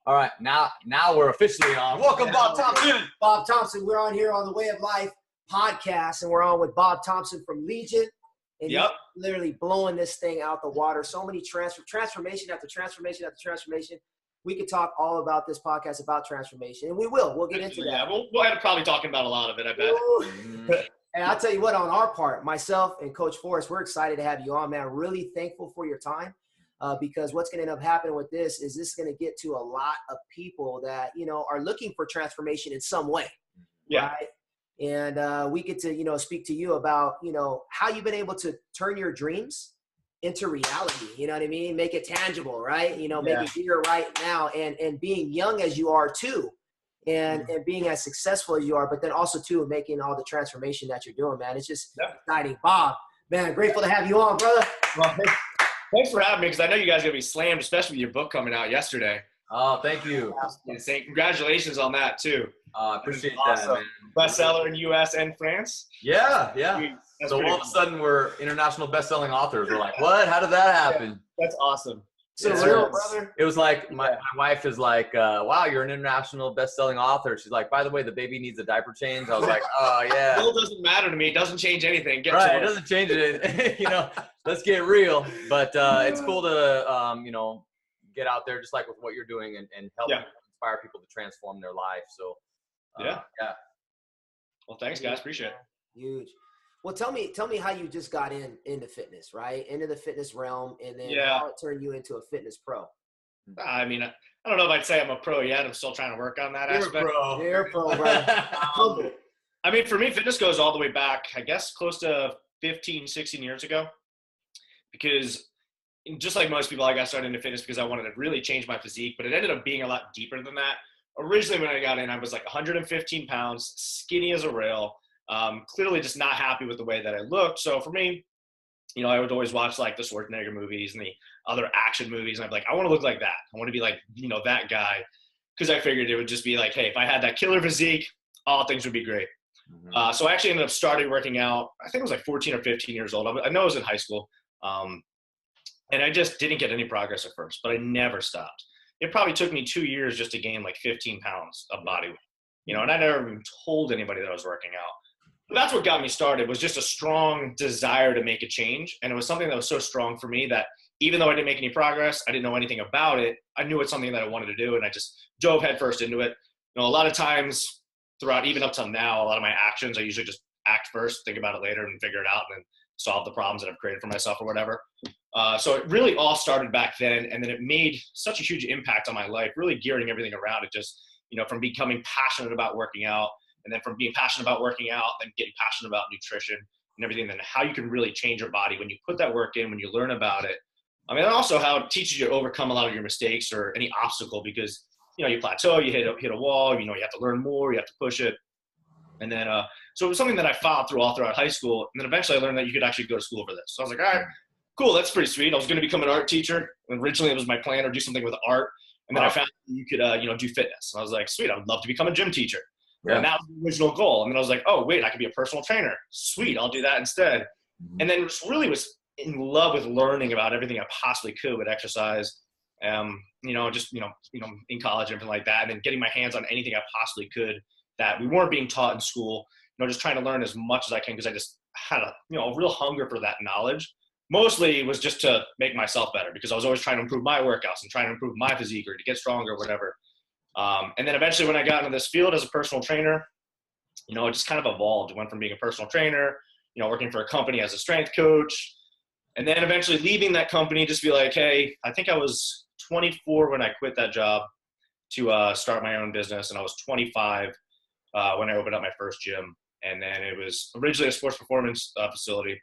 All right, now we're officially on. Welcome, Bob Thompson. Bob Thompson, we're on here on the Way of Life podcast, and we're on with Bob Thompson from Legion. And he's literally blowing this thing out the water. So many transformation after transformation after transformation. We could talk all about this podcast about transformation, and we will. We'll get into that. Yeah, we'll end up probably talking about a lot of it, I bet. And I'll tell you what, on our part, myself and Coach Forrest, we're excited to have you on, man. Really thankful for your time. Because what's going to end up happening with this is this is going to get to a lot of people that, you know, are looking for transformation in some way. Yeah. Right? And we get to, you know, speak to you about, you know, how you've been able to turn your dreams into reality. You know what I mean? Make it tangible, right? You know, make it here right now. And being young as you are too, and being as successful as you are, but then also too making all the transformation that you're doing, man. It's just exciting. Bob, man, grateful to have you on, brother. Well, thanks for having me, because I know you guys are going to be slammed, especially with your book coming out yesterday. Oh, thank you. And saying congratulations on that, too. Appreciate that, man. Bestseller in U.S. and France. Yeah. So all of a sudden, we're international best-selling authors. We're like, what? How did that happen? That's awesome. So real, brother. It was like my wife is like, wow, you're an international best-selling author. She's like, by the way, the baby needs a diaper change. I was like, oh, yeah. It doesn't matter to me. It doesn't change anything. It doesn't change it. You know, let's get real. But it's cool to, you know, get out there just like with what you're doing and help inspire people to transform their life. So, yeah. Well, thanks, guys. Appreciate it. Huge. Well, tell me how you just got into fitness, right? Into the fitness realm, and then how it turned you into a fitness pro. I mean, I don't know if I'd say I'm a pro yet. I'm still trying to work on that aspect. You're a pro, bro. I mean, for me, fitness goes all the way back, I guess, close to 15, 16 years ago. Because just like most people, I got started into fitness because I wanted to really change my physique, but it ended up being a lot deeper than that. Originally, when I got in, I was like 115 pounds, skinny as a rail. Clearly just not happy with the way that I looked. So for me, you know, I would always watch like the Schwarzenegger movies and the other action movies. And I'd be like, I want to look like that. I want to be like, you know, that guy. Because I figured it would just be like, hey, if I had that killer physique, all things would be great. So I actually ended up starting working out. I think I was like 14 or 15 years old. I know I was in high school. And I just didn't get any progress at first, but I never stopped. It probably took me 2 years just to gain like 15 pounds of body weight. You know, and I never even told anybody that I was working out. But that's what got me started, was just a strong desire to make a change. And it was something that was so strong for me that even though I didn't make any progress, I didn't know anything about it, I knew it's something that I wanted to do, and I just dove headfirst into it. You know, a lot of times throughout, even up till now, a lot of my actions, I usually just act first, think about it later, and figure it out, and then solve the problems that I've created for myself or whatever. So it really all started back then, and then it made such a huge impact on my life, really gearing everything around it, just, you know, from becoming passionate about working out, and then from being passionate about working out, then getting passionate about nutrition and everything, and how you can really change your body when you put that work in, when you learn about it. I mean, and also how it teaches you to overcome a lot of your mistakes or any obstacle, because, you know, you plateau, you hit a wall, you know, you have to learn more, you have to push it. And then, so it was something that I followed throughout high school. And then eventually I learned that you could actually go to school for this. So I was like, all right, cool. That's pretty sweet. I was going to become an art teacher. Originally it was my plan, or do something with art. And then I found you could, you know, do fitness. And I was like, sweet, I would love to become a gym teacher. Yeah. And that was the original goal. And then I was like, oh, wait, I could be a personal trainer. Sweet, I'll do that instead. And then really was in love with learning about everything I possibly could with exercise. You know, just, you know, in college and everything like that. And then getting my hands on anything I possibly could that we weren't being taught in school. You know, just trying to learn as much as I can, because I just had a, you know, a real hunger for that knowledge. Mostly it was just to make myself better, because I was always trying to improve my workouts and trying to improve my physique or to get stronger or whatever. And then eventually when I got into this field as a personal trainer, you know, it just kind of evolved. It went from being a personal trainer, you know, working for a company as a strength coach, and then eventually leaving that company, just be like, hey, I think I was 24 when I quit that job to start my own business. And I was 25 when I opened up my first gym. And then it was originally a sports performance facility.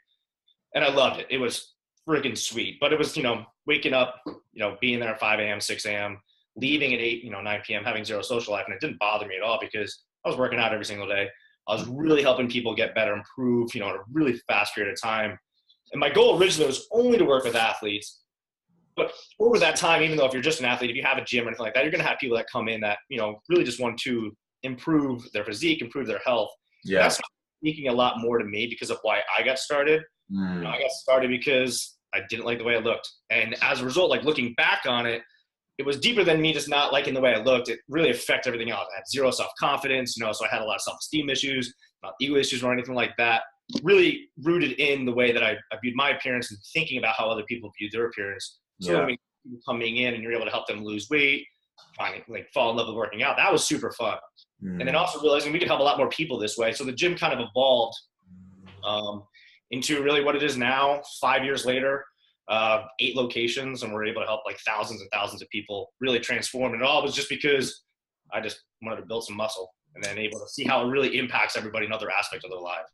And I loved it. It was freaking sweet. But it was, you know, waking up, you know, being there at 5 a.m., 6 a.m., leaving at 8, you know, 9 p.m., having zero social life. And it didn't bother me at all, because I was working out every single day. I was really helping people get better, improve, you know, in a really fast period of time. And my goal originally was only to work with athletes. But over that time, even though if you're just an athlete, if you have a gym or anything like that, you're going to have people that come in that, you know, really just want to improve their physique, improve their health. Yeah. That's speaking a lot more to me because of why I got started. You know, I got started because I didn't like the way I looked. And as a result, like looking back on it, it was deeper than me just not liking the way I looked. It really affected everything else. I had zero self-confidence, you know, so I had a lot of self-esteem issues, not ego issues or anything like that. Really rooted in the way that I viewed my appearance and thinking about how other people viewed their appearance. So when people coming in and you're able to help them lose weight, fall in love with working out, that was super fun. And then also realizing we could help a lot more people this way. So the gym kind of evolved into really what it is now, 5 years later, 8 locations, and we're able to help like thousands and thousands of people really transform. And it all was just because I just wanted to build some muscle and then able to see how it really impacts everybody in other aspects of their life.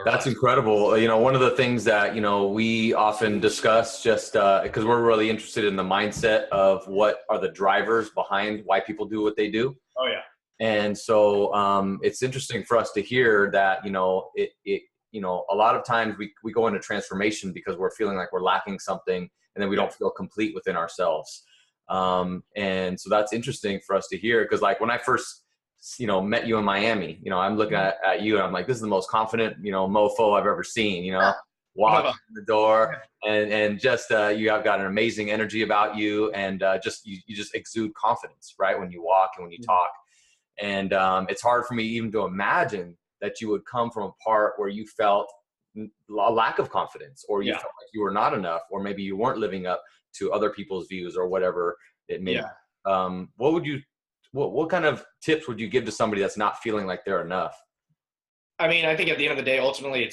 That's incredible. You know, one of the things that, you know, we often discuss just because we're really interested in the mindset of what are the drivers behind why people do what they do. Oh, yeah. And so it's interesting for us to hear that, you know, you know, a lot of times we go into transformation because we're feeling like we're lacking something and then we don't feel complete within ourselves. And so that's interesting for us to hear because like when I first, you know, met you in Miami, you know, I'm looking at you and I'm like, this is the most confident, you know, mofo I've ever seen, you know, walk in the door and just, you have got an amazing energy about you and just, you just exude confidence, right? When you walk and when you talk. And it's hard for me even to imagine that you would come from a part where you felt a lack of confidence or you felt like you were not enough, or maybe you weren't living up to other people's views or whatever it may be. What kind of tips would you give to somebody that's not feeling like they're enough? I mean, I think at the end of the day, ultimately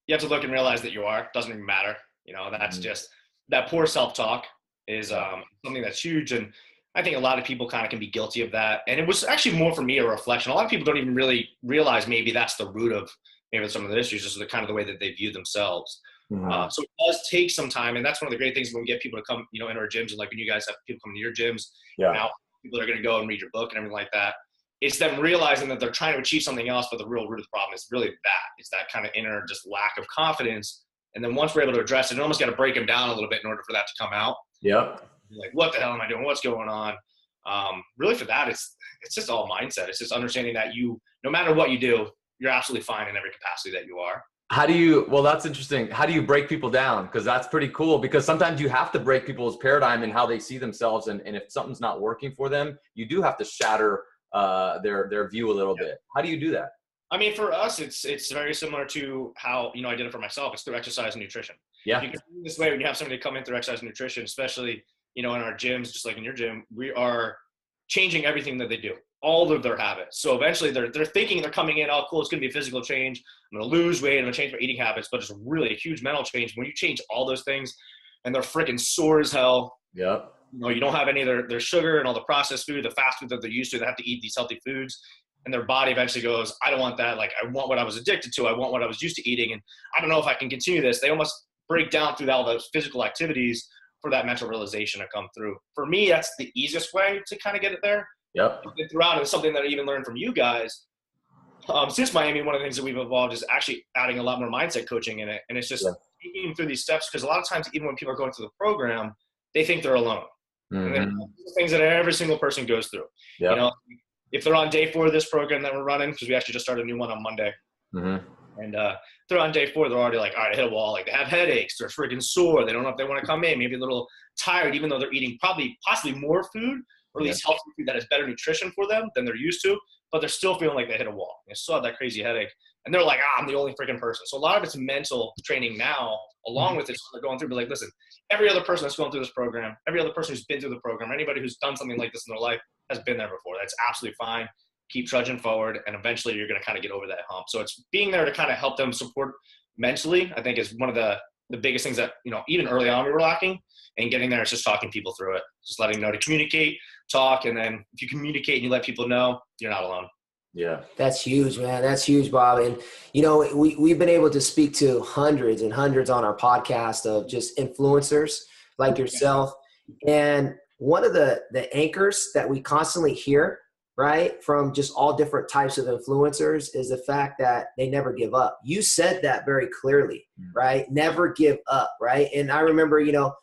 you have to look and realize that you are. It doesn't even matter. You know, that's just that poor self-talk is something that's huge. And I think a lot of people kind of can be guilty of that. And it was actually more for me a reflection. A lot of people don't even really realize maybe that's the root of maybe some of the issues, just the kind of the way that they view themselves. So it does take some time. And that's one of the great things when we get people to come, you know, into our gyms, and like when you guys have people come to your gyms, now people are going to go and read your book and everything like that. It's them realizing that they're trying to achieve something else, but the real root of the problem is really that. It's that kind of inner just lack of confidence. And then once we're able to address it, you almost got to break them down a little bit in order for that to come out. Yep. Like, what the hell am I doing? What's going on? Really for that, it's just all mindset. It's just understanding that no matter what you do, you're absolutely fine in every capacity that you are. Well, that's interesting. How do you break people down? Because that's pretty cool, because sometimes you have to break people's paradigm and how they see themselves. And if something's not working for them, you do have to shatter their view a little bit. How do you do that? I mean, for us, it's very similar to how, you know, I did it for myself. It's through exercise and nutrition. Yeah. You can do this way when you have somebody come in through exercise and nutrition, especially, you know, in our gyms, just like in your gym, we are changing everything that they do, all of their habits. So eventually they're thinking they're coming in, oh, cool, it's going to be a physical change. I'm going to lose weight. I'm going to change my eating habits, but it's really a huge mental change. When you change all those things and they're freaking sore as hell. Yep. You know, you don't have any of their sugar and all the processed food, the fast food that they're used to. They have to eat these healthy foods. And their body eventually goes, I don't want that. Like, I want what I was addicted to. I want what I was used to eating. And I don't know if I can continue this. They almost break down through all those physical activities for that mental realization to come through. For me, that's the easiest way to kind of get it there. Yep. And throughout, it's something that I even learned from you guys. Since Miami, one of the things that we've evolved is actually adding a lot more mindset coaching in it. And it's just taking them through these steps, because a lot of times, even when people are going through the program, they think they're alone. And then things that every single person goes through. Yep. You know, if they're on day 4 of this program that we're running, because we actually just started a new one on Monday. And they're on day 4, they're already like, all right, I hit a wall. Like, they have headaches, they're freaking sore, they don't know if they want to come in, maybe a little tired, even though they're eating possibly more food, or at least healthy food that has better nutrition for them than they're used to, but they're still feeling like they hit a wall. They still have that crazy headache. And they're like, I'm the only freaking person. So a lot of it's mental training now, along with it, so they're going through, but like, listen, every other person that's going through this program, every other person who's been through the program, anybody who's done something like this in their life has been there before. That's absolutely fine. Keep trudging forward, and eventually you're going to kind of get over that hump. So it's being there to kind of help them support mentally, I think, is one of the biggest things that, you know, even early on we were lacking, and getting there is just talking people through it, just letting them know to communicate, talk. And then if you communicate and you let people know, you're not alone. Yeah. That's huge, man. That's huge, Bob. And, you know, we've been able to speak to hundreds and hundreds on our podcast of just influencers like yourself. And one of the anchors that we constantly hear, right, from just all different types of influencers is the fact that they never give up. You said that very clearly, right? Never give up, right? And I remember, you know,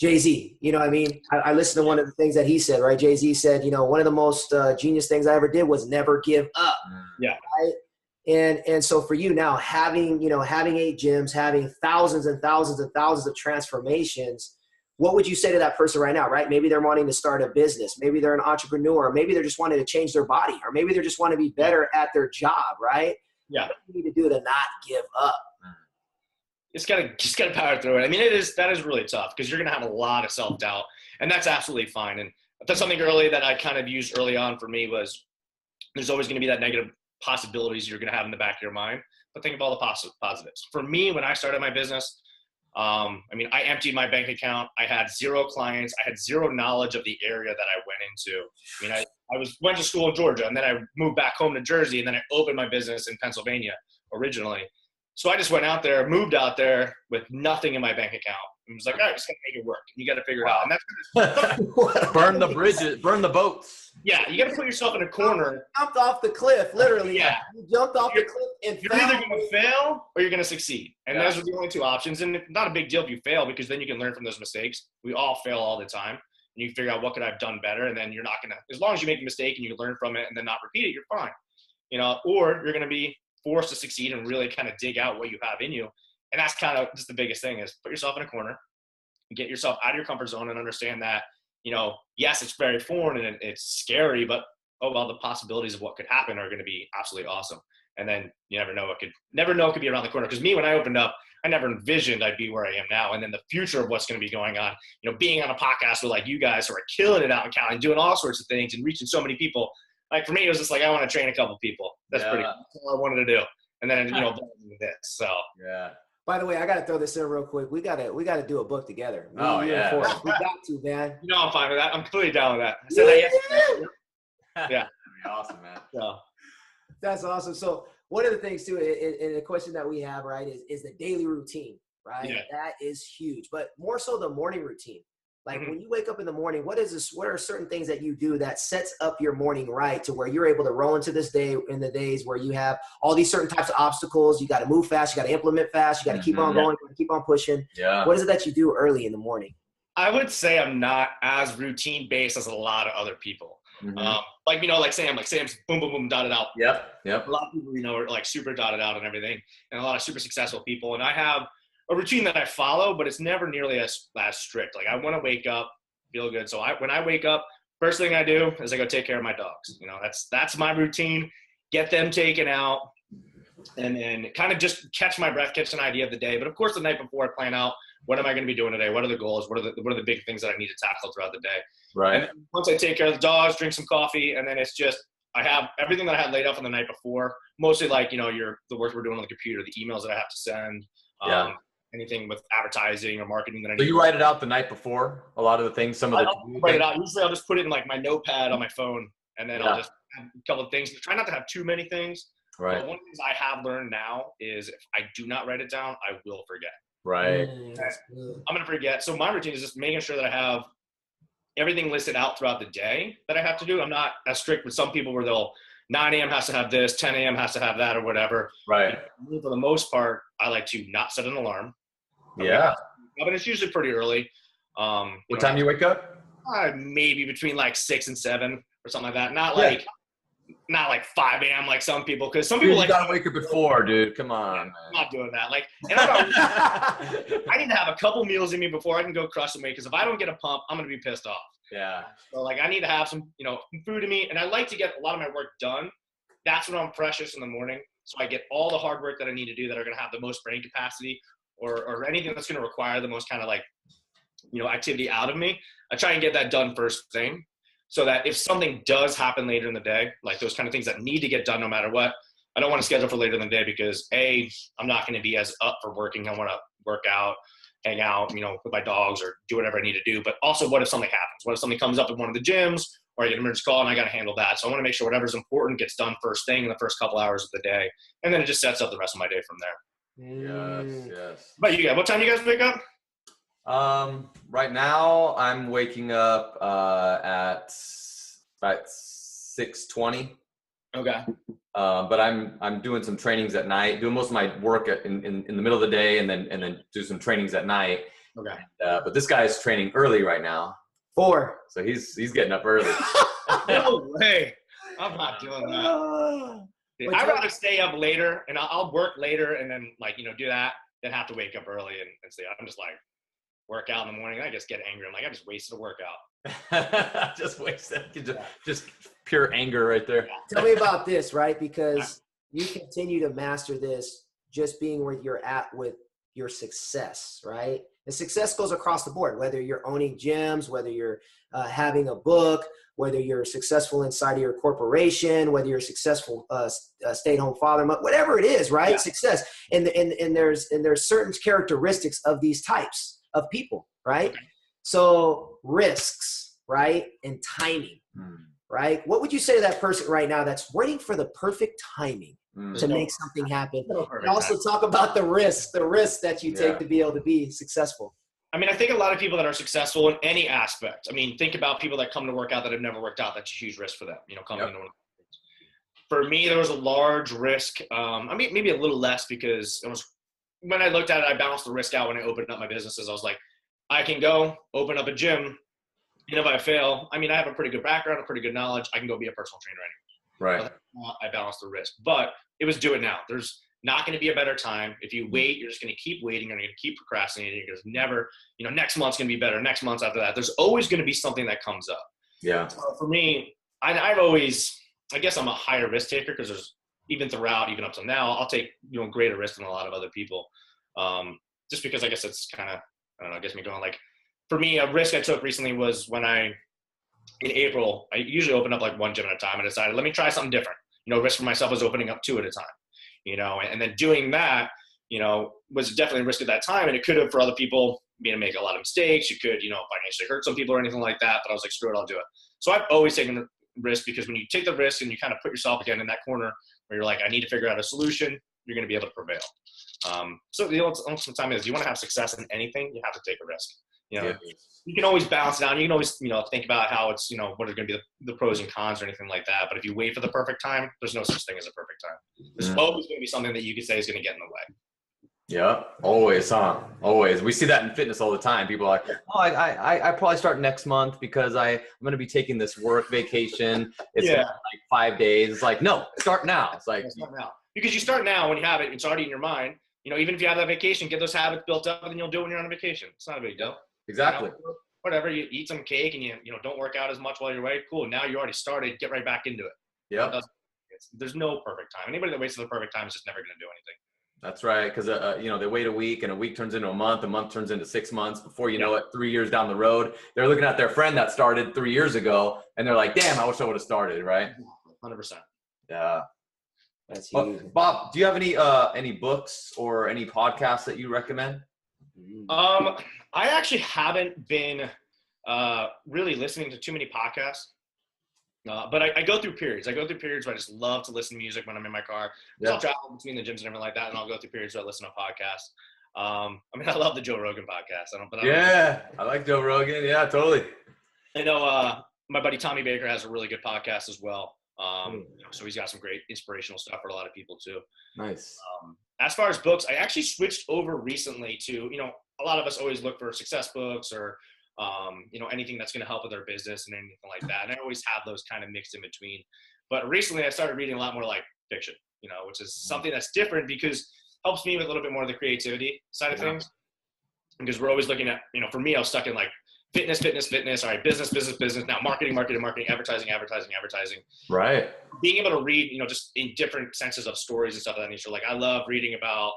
Jay-Z, you know what I mean? I listened to one of the things that he said, right? Jay-Z said, you know, one of the most genius things I ever did was never give up. Yeah. Right? And so for you now, having 8 gyms, having thousands and thousands and thousands of transformations, what would you say to that person right now, right? Maybe they're wanting to start a business. Maybe they're an entrepreneur. Maybe they're just wanting to change their body, or maybe they just want to be better at their job, right? Yeah. What do you need to do to not give up? Just gotta power through it. I mean, that is really tough because you're gonna have a lot of self-doubt, and that's absolutely fine. And that's something early that I kind of used early on for me was there's always gonna be that negative possibilities you're gonna have in the back of your mind, but think of all the positives. For me, when I started my business, I mean, I emptied my bank account. I had 0 clients. I had 0 knowledge of the area that I went into. I mean, I went to school in Georgia, and then I moved back home to Jersey, and then I opened my business in Pennsylvania originally. So I just went out there, moved out there with nothing in my bank account. And was like, all right, just gotta make it work. You got to figure it out. And that's burn the bridges, burn the boats. Yeah, you got to put yourself in a corner. You jumped off the cliff, literally. Yeah, you jumped off the cliff and you're either going to fail or you're going to succeed. And those are the only 2 options. And it's not a big deal if you fail because then you can learn from those mistakes. We all fail all the time. And you figure out what could I have done better. And then you're not going to, as long as you make a mistake and you learn from it and then not repeat it, you're fine. You know, or you're going to be forced to succeed and really kind of dig out what you have in you. And that's kind of just the biggest thing is put yourself in a corner, get yourself out of your comfort zone and understand that, you know, yes, it's very foreign and it's scary, but oh, well, the possibilities of what could happen are going to be absolutely awesome. And then you never know, it could be around the corner. Because me, when I opened up, I never envisioned I'd be where I am now. And then the future of what's going to be going on, you know, being on a podcast with like you guys who are killing it out in Cali and doing all sorts of things and reaching so many people. Like for me, it was just like, I want to train a couple people. That's that's all I wanted to do. And then, you know, this. So, yeah. By the way, I got to throw this in real quick. We got to do a book together. We got to, man. You know, I'm fine with that. I'm completely down with that. I said that yesterday. Yeah. That'd be awesome, man. So. That's awesome. So one of the things too, and the question that we have, right, is the daily routine, right? Yeah. That is huge, but more so the morning routine. Like when you wake up in the morning, what are certain things that you do that sets up your morning right to where you're able to roll into this day in the days where you have all these certain types of obstacles, you got to move fast, you got to implement fast, you got to keep on going, you got to keep on pushing. Yeah. What is it that you do early in the morning? I would say I'm not as routine based as a lot of other people. Like, you know, like Sam's boom, boom, boom, dotted out. Yep. A lot of people, you know, are like super dotted out and everything, and a lot of super successful people. And I have a routine that I follow, but it's never nearly as strict. Like I want to wake up, feel good. So when I wake up, first thing I do is I go take care of my dogs. You know, that's my routine. Get them taken out, and then kind of just catch my breath, catch an idea of the day. But of course, the night before, I plan out what am I going to be doing today? What are the goals? What are the big things that I need to tackle throughout the day? Right. And once I take care of the dogs, drink some coffee, and then it's just I have everything that I had laid out from the night before. Mostly like, you know, the work we're doing on the computer, the emails that I have to send. Anything with advertising or marketing that I need. So you write it out the night before? A lot of the things, I'll write it out. Usually I'll just put it in like my notepad on my phone, and then I'll just have a couple of things. Try not to have too many things. Right. But one of the things I have learned now is if I do not write it down, I will forget. Right. I'm going to forget. So my routine is just making sure that I have everything listed out throughout the day that I have to do. I'm not as strict with some people where 9 a.m. has to have this, 10 a.m. has to have that or whatever. Right. And for the most part, I like to not set an alarm. Yeah. But it's usually pretty early. What time do you wake up? Maybe between like 6 and 7 or something like that. Not like 5 a.m. like some people, because some people you gotta wake up before, dude. Come on, man. I'm not doing that. Like, and I need to have a couple meals in me before I can go crush some weight. Because if I don't get a pump, I'm gonna be pissed off. Yeah. So like, I need to have some, you know, food in me, and I like to get a lot of my work done. That's when I'm freshest in the morning. So I get all the hard work that I need to do that are gonna have the most brain capacity, or anything that's gonna require the most kind of like, you know, activity out of me. I try and get that done first thing, so that if something does happen later in the day, like those kind of things that need to get done no matter what, I don't want to schedule for later in the day because I'm not going to be as up for working. I want to work out, hang out, you know, with my dogs or do whatever I need to do. But also, what if something happens? What if something comes up at one of the gyms or I get an emergency call and I got to handle that? So I want to make sure whatever's important gets done first thing in the first couple hours of the day. And then it just sets up the rest of my day from there. Yes. But you guys, what time do you guys wake up? Right now I'm waking up at about 6:20. Okay. But I'm doing some trainings at night, doing most of my work in the middle of the day, and then do some trainings at night. Okay. But this guy's training early right now. 4. So he's getting up early. No way. I'm not doing that. I'd rather stay up later and I'll work later and then, like, you know, do that than have to wake up early and stay up. I'm just like, work out in the morning. I just get angry. I'm like, I just wasted a workout. Just wasted. Just pure anger right there. Tell me about this, right? Because you continue to master this just being where you're at with your success, right? And success goes across the board, whether you're owning gyms, whether you're having a book, whether you're successful inside of your corporation, whether you're a successful stay-at-home father, whatever it is, right? Yeah. Success. And there's certain characteristics of these types of people, right? Okay. So risks, right? And timing, right? What would you say to that person right now that's waiting for the perfect timing to make something happen? And also talk about the risks that you take to be able to be successful. I mean, I think a lot of people that are successful in any aspect, I mean, think about people that come to work out that have never worked out. That's a huge risk for them, you know, coming into one of things. For me, there was a large risk. I mean, maybe a little less because it was, when I looked at it, I balanced the risk out when I opened up my businesses. I was like, I can go open up a gym, and if I fail, I mean, I have a pretty good background, a pretty good knowledge. I can go be a personal trainer anyway. Right. I balanced the risk, but it was do it now. There's not going to be a better time. If you wait, you're just going to keep waiting. You're going to keep procrastinating. There's never, you know, next month's going to be better. Next month after that, there's always going to be something that comes up. Yeah. So for me, I've always, I guess I'm a higher risk taker because there's even up till now, I'll take, you know, greater risk than a lot of other people. Just because I guess it's kind of, I don't know, I guess me going like, for me, a risk I took recently was when in April, I usually open up like one gym at a time. I decided, let me try something different. You know, risk for myself was opening up 2 at a time, you know, and then doing that, you know, was definitely a risk at that time. And it could have, for other people, been to make a lot of mistakes. You could, you know, financially hurt some people or anything like that. But I was like, screw it, I'll do it. So I've always taken the risk because when you take the risk and you kind of put yourself again in that corner where you're like, I need to figure out a solution, you're going to be able to prevail. So the ultimate time is you want to have success in anything, you have to take a risk. You know, you can always balance it out. You can always, you know, think about how it's, you know, what are going to be the pros and cons or anything like that. But if you wait for the perfect time, there's no such thing as a perfect time. There's always going to be something that you could say is going to get in the way. Yeah, always, huh? Always. We see that in fitness all the time. People are like, oh, I probably start next month because I'm going to be taking this work vacation. It's like 5 days. It's like, no, start now. It's like, start now. Because you start now when you have it, it's already in your mind. You know, even if you have that vacation, get those habits built up and then you'll do it when you're on a vacation. It's not a big deal. Exactly. You know, whatever, you eat some cake and you know, don't work out as much while you're away. Cool. Now you already started. Get right back into it. Yeah. There's no perfect time. Anybody that waits for the perfect time is just never going to do anything. That's right. Because, you know, they wait a week and a week turns into a month turns into 6 months. Before you know it, 3 years down the road, they're looking at their friend that started 3 years ago and they're like, damn, I wish I would have started. Right. 100%. Yeah. That's huge. Bob, do you have any books or any podcasts that you recommend? I actually haven't been really listening to too many podcasts, but I go through periods. I go through periods where I just love to listen to music when I'm in my car. I'll travel between the gyms and everything like that, and I'll go through periods where I listen to podcasts. I mean, I love the Joe Rogan podcast. I like Joe Rogan. Yeah, totally. I know my buddy Tommy Baker has a really good podcast as well. So he's got some great inspirational stuff for a lot of people too. Nice. As far as books, I actually switched over recently to, you know, a lot of us always look for success books or, you know, anything that's going to help with our business and anything like that. And I always have those kind of mixed in between. But recently I started reading a lot more like fiction, you know, which is something that's different because it helps me with a little bit more of the creativity side of things. Because we're always looking at, you know, for me, I was stuck in like fitness. All right, business. Now marketing, advertising. Right. Being able to read, you know, just in different senses of stories and stuff of that nature. Like I love reading about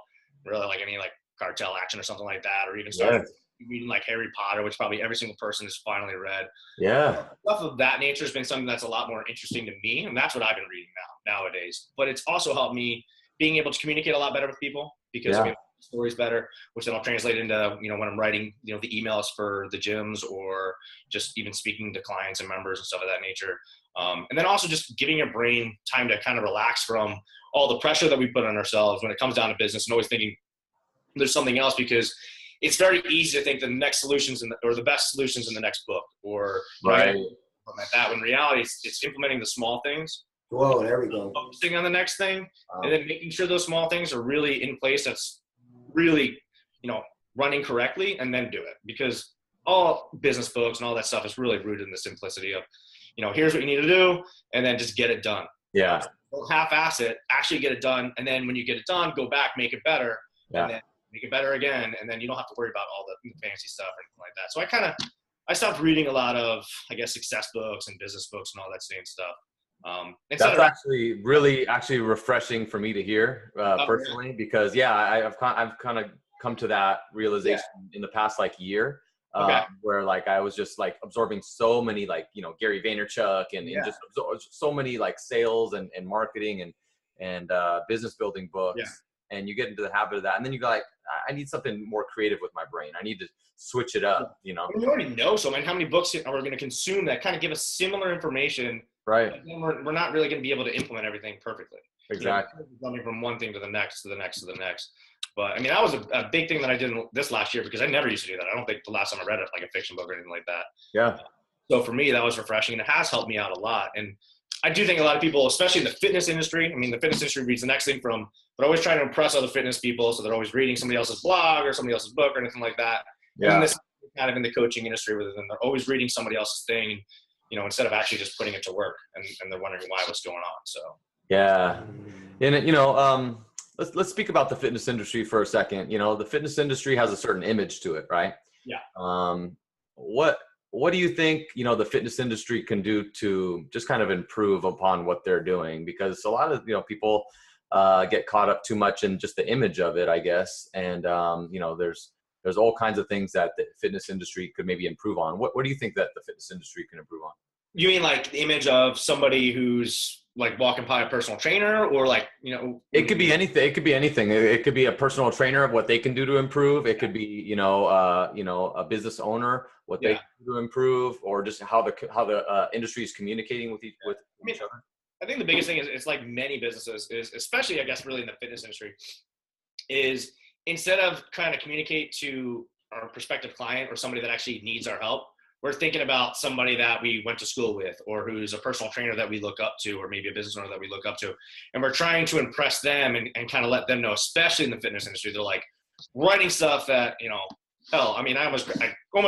really like any like cartel action or something like that, or even reading like Harry Potter, which probably every single person has finally read. Yeah. Stuff of that nature has been something that's a lot more interesting to me, and that's what I've been reading nowadays. But it's also helped me being able to communicate a lot better with people because I mean, stories better, which then I'll translate into, you know, when I'm writing, you know, the emails for the gyms or just even speaking to clients and members and stuff of that nature. And then also just giving your brain time to kind of relax from all the pressure that we put on ourselves when it comes down to business and always thinking there's something else, because it's very easy to think the next solutions or the best solutions in the next book or like that. When in reality, it's implementing the small things. Whoa, there we go. Focusing on the next thing and then making sure those small things are really in place. That's really, you know, running correctly, and then do it, because all business books and all that stuff is really rooted in the simplicity of, you know, here's what you need to do, and then just get it done. Yeah. Don't half-ass it, actually get it done. And then when you get it done, go back, make it better. And then make it better again. And then you don't have to worry about all the fancy stuff or anything like that. So I stopped reading a lot of, I guess, success books and business books and all that same stuff. That's actually really refreshing for me to hear personally, because I've kind of come to that realization in the past like year, where like I was just like absorbing so many like, you know, Gary Vaynerchuk and just so many like sales and marketing and business building books. Yeah. And you get into the habit of that, and then you go like, I need something more creative with my brain. I need to switch it up, you know. We already know so, man. How many books are we going to consume that kind of give us similar information? Right. But then we're not really going to be able to implement everything perfectly. Exactly. You know, jumping from one thing to the next, to the next, to the next. But I mean, that was a big thing that I did this last year, because I never used to do that. I don't think the last time I read like a fiction book or anything like that. Yeah. So for me, that was refreshing, and it has helped me out a lot. And I do think a lot of people, especially in the fitness industry, I mean, the fitness industry reads the next thing from, but always trying to impress other fitness people. So they're always reading somebody else's blog or somebody else's book or anything like that. Yeah. And this is kind of in the coaching industry with them. They're always reading somebody else's thing, you know, instead of actually just putting it to work, and they're wondering what's going on. So, yeah. And, you know, let's speak about the fitness industry for a second. You know, the fitness industry has a certain image to it, right? Yeah. What do you think, you know, the fitness industry can do to just kind of improve upon what they're doing? Because a lot of, you know, people get caught up too much in just the image of it, I guess. And, you know, there's all kinds of things that the fitness industry could maybe improve on. What do you think that the fitness industry can improve on? You mean like the image of somebody who's like walking by a personal trainer, or like, you know? It could be anything. It could be anything. It could be a personal trainer of what they can do to improve. It could be, you know, a business owner, what they can do to improve, or just how the industry is communicating with each other. I think the biggest thing is, it's like many businesses is, especially I guess really in the fitness industry, is instead of trying to communicate to our prospective client or somebody that actually needs our help, we're thinking about somebody that we went to school with, or who's a personal trainer that we look up to, or maybe a business owner that we look up to. And we're trying to impress them and kind of let them know, especially in the fitness industry, they're like writing stuff that, you know, hell, I mean, I almost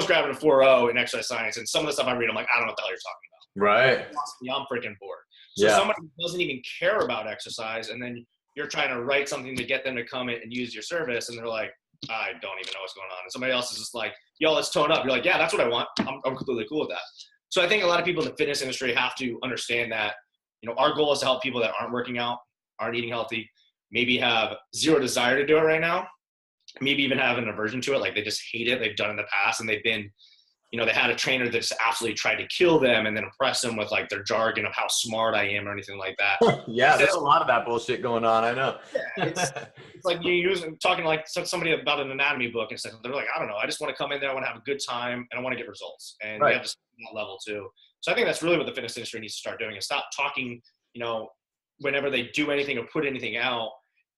grabbed a 4.0 in exercise science, and some of the stuff I read, I'm like, I don't know what the hell you're talking about. Right. I'm freaking bored. So somebody who doesn't even care about exercise, and then you're trying to write something to get them to come in and use your service, and they're like, I don't even know what's going on. And somebody else is just like, yo, let's tone up. You're like, yeah, that's what I want. I'm completely cool with that. So I think a lot of people in the fitness industry have to understand that, you know, our goal is to help people that aren't working out, aren't eating healthy, maybe have zero desire to do it right now, maybe even have an aversion to it. Like they just hate it. They've done it in the past, and they've been, you know, they had a trainer that just absolutely tried to kill them and then impress them with like their jargon of how smart I am or anything like that. Yeah, there's a lot of that bullshit going on. I know. Yeah, it's like you're talking like somebody about an anatomy book and stuff. They're like, I don't know. I just want to come in there. I want to have a good time, and I want to get results. And we have to start at that level too. So I think that's really what the fitness industry needs to start doing, is stop talking, you know, whenever they do anything or put anything out,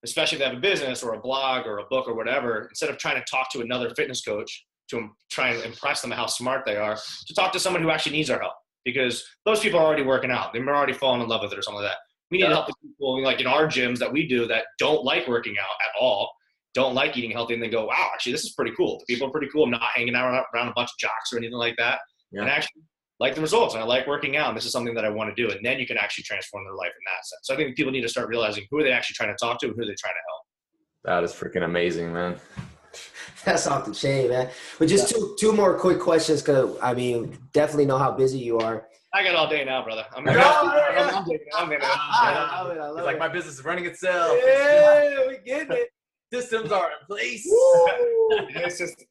especially if they have a business or a blog or a book or whatever, instead of trying to talk to another fitness coach to try and impress them how smart they are, to talk to someone who actually needs our help, because those people are already working out. They're already falling in love with it or something like that. We need to help the people like in our gyms that we do that don't like working out at all, don't like eating healthy, and they go, wow, actually, this is pretty cool. The people are pretty cool. I'm not hanging out around a bunch of jocks or anything like that. Yeah. And I actually like the results, and I like working out, and this is something that I want to do. And then you can actually transform their life in that sense. So I think people need to start realizing who are they actually trying to talk to and who are they trying to help. That is freaking amazing, man. That's off the chain, man. But just two more quick questions, because I mean, definitely know how busy you are. I got all day now, brother. I'm It's like my business is running itself. Yeah, we get it. Systems are in place.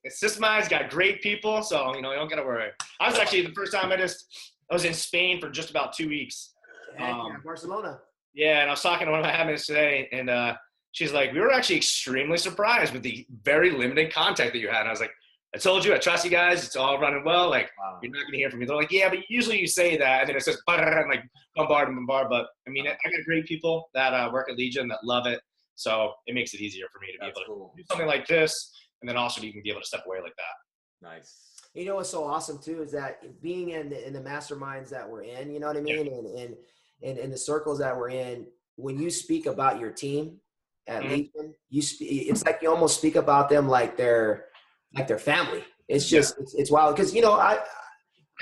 It's just mine's got great people, so you know, you don't gotta worry. I was actually the first time I was in Spain for just about 2 weeks. Barcelona. Yeah, and I was talking to one of my admins today, and she's like, we were actually extremely surprised with the very limited contact that you had. And I was like, I told you, I trust you guys. It's all running well. Like, You're not going to hear from me. They're like, yeah, but usually you say that. And then it says, and like, bombard. But, I mean, I got great people that work at Legion that love it. So it makes it easier for me to be able to do something like this. And then also you can be able to step away like that. Nice. You know what's so awesome, too, is that being in the masterminds that we're in, you know what I mean? And in the circles that we're in, when you speak about your team at Legion, it's like you almost speak about them like they're family. It's just, it's wild. Because, you know, I've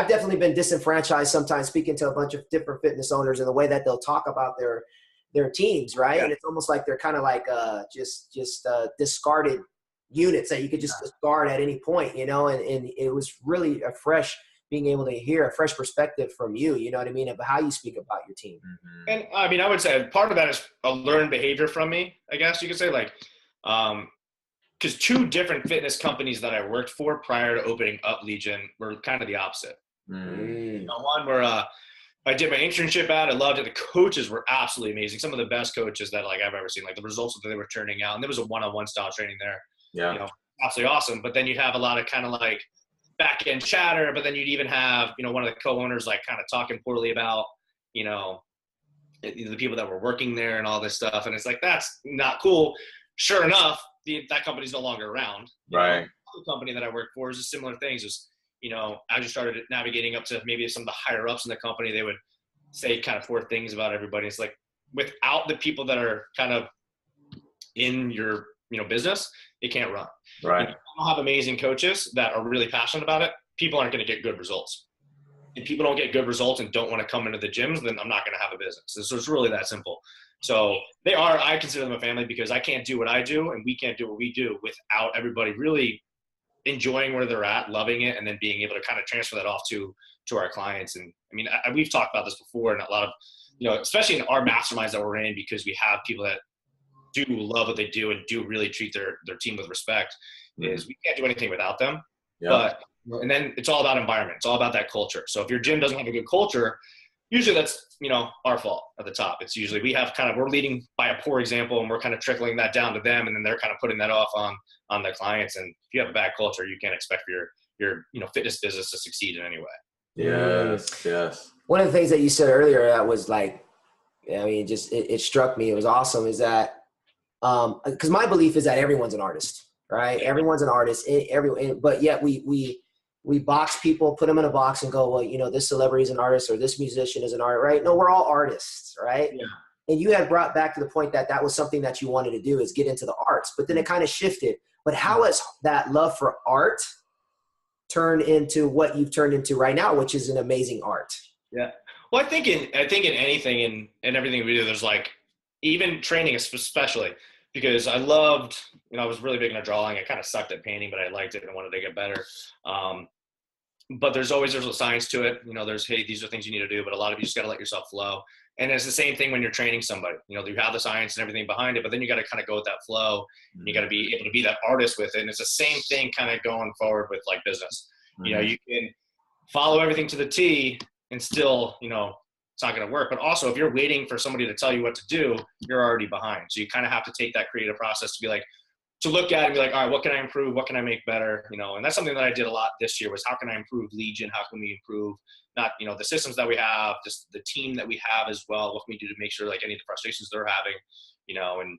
definitely been disenfranchised sometimes speaking to a bunch of different fitness owners and the way that they'll talk about their teams, right? Yeah. And it's almost like they're kind of like just discarded units that you could just guard at any point, you know, and it was really a fresh, being able to hear a fresh perspective from you, you know what I mean, of how you speak about your team. And I mean, I would say part of that is a learned behavior from me, I guess you could say, like, because 2 different fitness companies that I worked for prior to opening up Legion were kind of the opposite. You know, one where I did my internship at, I loved it. The coaches were absolutely amazing. Some of the best coaches that like I've ever seen, like the results that they were turning out. And there was a one-on-one style training there. Yeah. You know, absolutely awesome. But then you'd have a lot of kind of like back end chatter, but then you'd even have, you know, one of the co-owners like kind of talking poorly about, you know, the people that were working there and all this stuff. And it's like, that's not cool. Sure enough, that company's no longer around. Right. The company that I worked for is a similar things. Just, you know, as you started navigating up to maybe some of the higher ups in the company, they would say kind of poor things about everybody. It's like, without the people that are kind of in your, you know, business, it can't run. Right. If you don't have amazing coaches that are really passionate about it, people aren't going to get good results. If people don't get good results and don't want to come into the gyms, then I'm not going to have a business. So it's really that simple. So I consider them a family, because I can't do what I do and we can't do what we do without everybody really enjoying where they're at, loving it, and then being able to kind of transfer that off to our clients. And I mean, we've talked about this before, and a lot of, you know, especially in our masterminds that we're in, because we have people that do love what they do and do really treat their team with respect, is we can't do anything without them. Yeah. And then it's all about environment. It's all about that culture. So if your gym doesn't have a good culture, usually that's, you know, our fault at the top. It's usually we're leading by a poor example, and we're kind of trickling that down to them, and then they're kind of putting that off on their clients. And if you have a bad culture, you can't expect for your you know, fitness business to succeed in any way. Yes. One of the things that you said earlier that was like, I mean, just it struck me. It was awesome. Is that because my belief is that everyone's an artist, right? Everyone's an artist. But yet we box people, put them in a box, and go, well, you know, this celebrity is an artist or this musician is an artist, right? No, we're all artists, right? Yeah. And you had brought back to the point that was something that you wanted to do, is get into the arts, but then it kind of shifted. But how has that love for art turned into what you've turned into right now, which is an amazing art? Yeah. Well, I think in anything and everything we do, there's like, even training especially, because I loved, you know, I was really big into drawing. I kind of sucked at painting, but I liked it and wanted to get better. But there's a science to it. You know, hey, these are things you need to do, but a lot of you just got to let yourself flow. And it's the same thing when you're training somebody. You know, you have the science and everything behind it, but then you got to kind of go with that flow, and you got to be able to be that artist with it. And it's the same thing kind of going forward with like business. You know, you can follow everything to the T and still, you know, it's not going to work. But also, if you're waiting for somebody to tell you what to do, you're already behind. So you kind of have to take that creative process to be like, to look at it and be like, all right, what can I improve? What can I make better? You know, and that's something that I did a lot this year, was how can I improve Legion? How can we improve not, you know, the systems that we have, just the team that we have as well? What can we do to make sure like any of the frustrations they're having, you know, and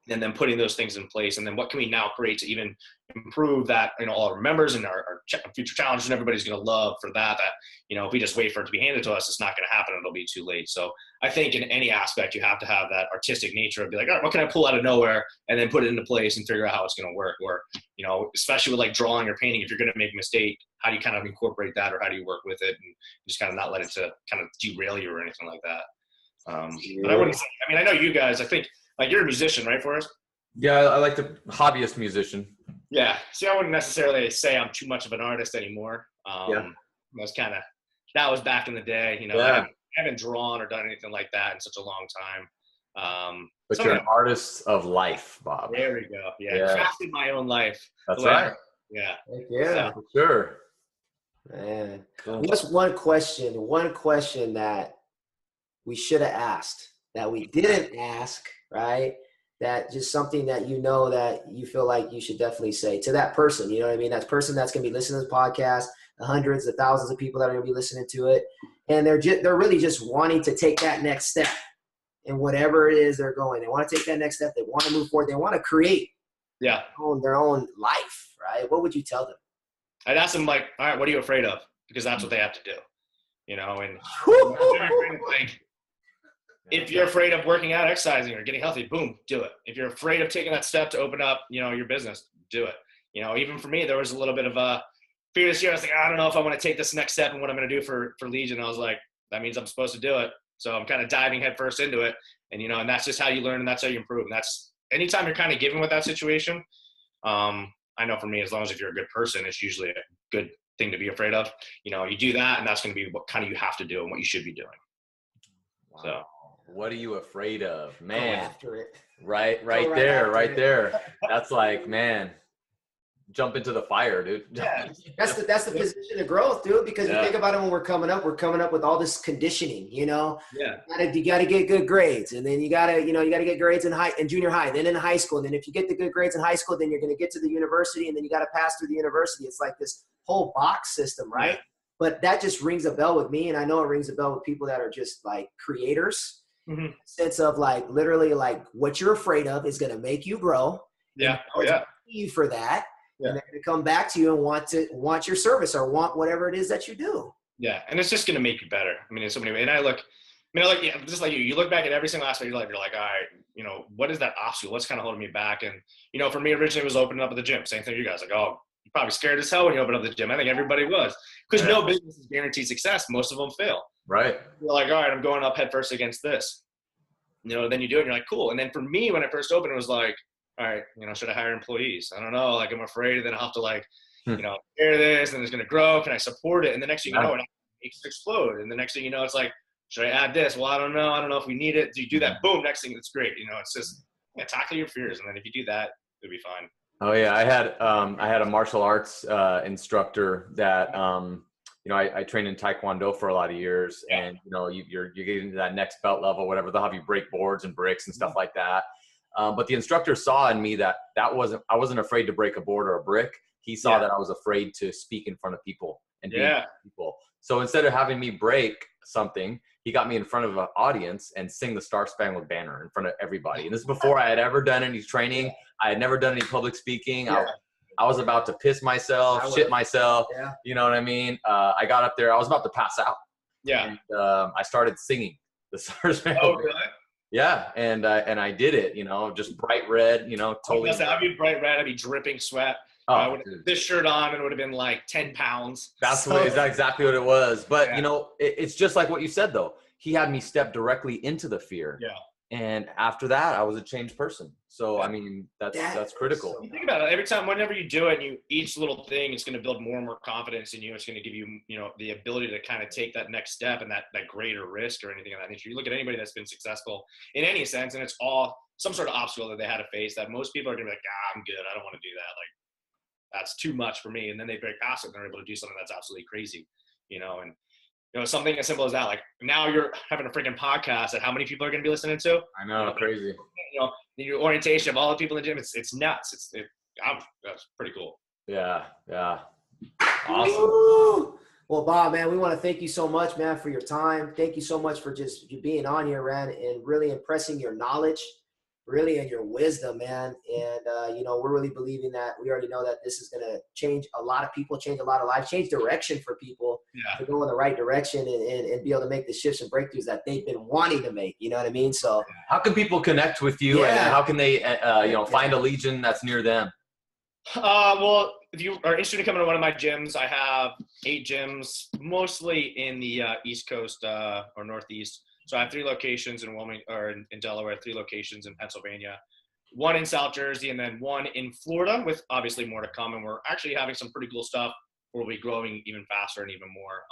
then putting those things in place. And then what can we now create to even improve that, you know, all our members and our future challenges, and everybody's going to love for that, you know, if we just wait for it to be handed to us, it's not going to happen. It'll be too late. So I think in any aspect, you have to have that artistic nature of be like, all right, what can I pull out of nowhere and then put it into place and figure out how it's going to work? Or, you know, especially with like drawing or painting, if you're going to make a mistake, how do you kind of incorporate that, or how do you work with it and just kind of not let it to kind of derail you or anything like that? But I wouldn't say, I mean, I know you guys, I think, like, you're a musician, right, Forrest? Yeah, I like the hobbyist musician. Yeah. See, I wouldn't necessarily say I'm too much of an artist anymore. That was back in the day, you know. I haven't drawn or done anything like that in such a long time. But you're an artist of life, Bob. There we go. Yeah. Crafted my own life. That's right. Yeah, for sure. Man, what's one question that we should have asked that we didn't ask, right? That just something that you know that you feel like you should definitely say to that person, you know what I mean? That person that's going to be listening to this podcast, the hundreds of thousands of people that are going to be listening to it. And they're really just wanting to take that next step in whatever it is they're going. They want to take that next step. They want to move forward. They want to create their own life, right? What would you tell them? I'd ask them like, all right, what are you afraid of? Because that's what they have to do, you know? And like, if you're afraid of working out, exercising, or getting healthy, boom, do it. If you're afraid of taking that step to open up, you know, your business, do it. You know, even for me, there was a little bit of a fear this year. I was like, I don't know if I want to take this next step and what I'm going to do for Legion. I was like, that means I'm supposed to do it. So I'm kind of diving headfirst into it. And, you know, and that's just how you learn, and that's how you improve. And that's anytime you're kind of given with that situation, I know for me, as long as if you're a good person, it's usually a good thing to be afraid of. You know, you do that, and that's going to be what kind of you have to do and what you should be doing. Wow. So, what are you afraid of, Go man? after it. Right after there. That's like, man, jump into the fire, dude. yeah, That's the position of growth, dude. Because you think about it, when we're coming up with all this conditioning. You know, you gotta get good grades, and then you gotta get grades in junior high, then in high school, and then if you get the good grades in high school, then you're gonna get to the university, and then you gotta pass through the university. It's like this whole box system, right? Yeah. But that just rings a bell with me, and I know it rings a bell with people that are just like creators. Mm-hmm. Sense of like literally like what you're afraid of is gonna make you grow. Yeah. You for that. Yeah. And they're going to come back to you and want your service or want whatever it is that you do. Yeah, and it's just going to make you better. I mean, in so many ways. And I look, yeah, just like you look back at every single aspect of your life, you're like, all right, you know, what is that obstacle? What's kind of holding me back? And, you know, for me, originally it was opening up at the gym. Same thing you guys, like, oh, you're probably scared as hell when you open up the gym. I think everybody was. Because no business is guaranteed success. Most of them fail. Right. You're like, all right, I'm going up head first against this. You know, then you do it and you're like, cool. And then for me, when I first opened, it was like, all right, you know, should I hire employees? I don't know. Like, I'm afraid that I'll have to, like, you know, share this and it's going to grow. Can I support it? And the next thing you know, it makes it explode. And the next thing you know, it's like, should I add this? Well, I don't know. I don't know if we need it. Do you do that? Boom. Next thing, that's great. You know, it's just tackle your fears. And then if you do that, it'll be fine. Oh yeah. I had a martial arts instructor that, you know, I trained in Taekwondo for a lot of years, and, you know, you're getting to that next belt level, whatever. They'll have you break boards and bricks and stuff like that. But the instructor saw in me that I wasn't afraid to break a board or a brick. He saw that I was afraid to speak in front of people and be in front of people. So instead of having me break something, he got me in front of an audience and sing the Star Spangled Banner in front of everybody. And this is before I had ever done any training. I had never done any public speaking. I was about to piss myself, shit myself. Yeah. You know what I mean? I got up there. I was about to pass out. Yeah. And I started singing the Star Spangled Banner. Really? Yeah, and I did it, you know, just bright red, you know, totally. I'd be bright red. I'd be dripping sweat. I would have this shirt on, and it would have been like 10 pounds. That's exactly what it was. But, you know, it's just like what you said, though. He had me step directly into the fear. Yeah. And after that, I was a changed person. So, I mean, that's critical. You think about it. Whenever you do it, and each little thing is going to build more and more confidence in you. It's going to give you, you know, the ability to kind of take that next step and that greater risk or anything of that nature. You look at anybody that's been successful in any sense, and it's all some sort of obstacle that they had to face that most people are going to be like, I'm good. I don't want to do that. Like, that's too much for me. And then they break past it and they're able to do something that's absolutely crazy, you know, and, you know, something as simple as that. Like, now you're having a freaking podcast that how many people are going to be listening to? I know, crazy. You know, your orientation of all the people in the gym, it's nuts. That's pretty cool. Yeah. Awesome. Woo! Well, Bob, man, we want to thank you so much, man, for your time. Thank you so much for just you being on here, man, and really impressing your knowledge, really, and your wisdom, man. And, you know, we're really believing that we already know that this is going to change a lot of people, change a lot of lives, change direction for people to go in the right direction and be able to make the shifts and breakthroughs that they've been wanting to make. You know what I mean? So how can people connect with you and how can they, you know, find a legion that's near them? Well, if you are interested in coming to one of my gyms, I have 8 gyms, mostly in the East Coast or Northeast. So I have 3 locations in Wilmington, or in Delaware, 3 locations in Pennsylvania, 1 in South Jersey, and then 1 in Florida, with obviously more to come. And we're actually having some pretty cool stuff. We'll be growing even faster and even more.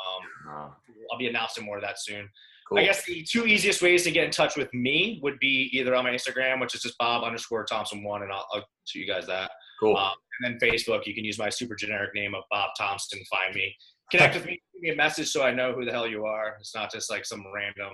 I'll be announcing more of that soon. Cool. I guess the 2 easiest ways to get in touch with me would be either on my Instagram, which is just Bob_Thompson1, and I'll show you guys that. Cool. And then Facebook, you can use my super generic name of Bob Thompson. Find me, connect with me, give me a message so I know who the hell you are. It's not just like some random,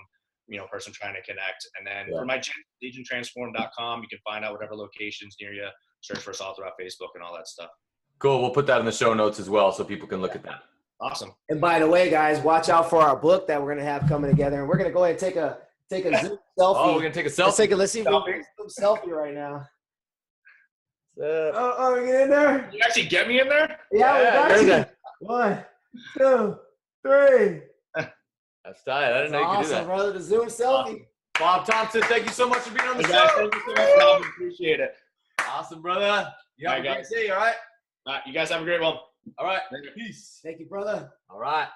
you know, person trying to connect. And then for my gym, legiontransform.com, you can find out whatever locations near you. Search for us all throughout Facebook and all that stuff. Cool. We'll put that in the show notes as well so people can look at that. Awesome. And by the way, guys, watch out for our book that we're going to have coming together. And we're going to go ahead and take a Zoom selfie. Oh, we're going to take a selfie. Let's see if we can selfie right now. Oh, get in there. Did you actually get me in there? Yeah, we got you. 1, 2, 3. That's tight. I didn't know you could do that. Awesome, brother. The Zoom selfie. Bob Thompson, thank you so much for being on the show. Thank you so much, Bob. Appreciate it. Awesome, brother. You have a great day, all right? You guys have a great one. All right. Peace. Thank you, brother. All right.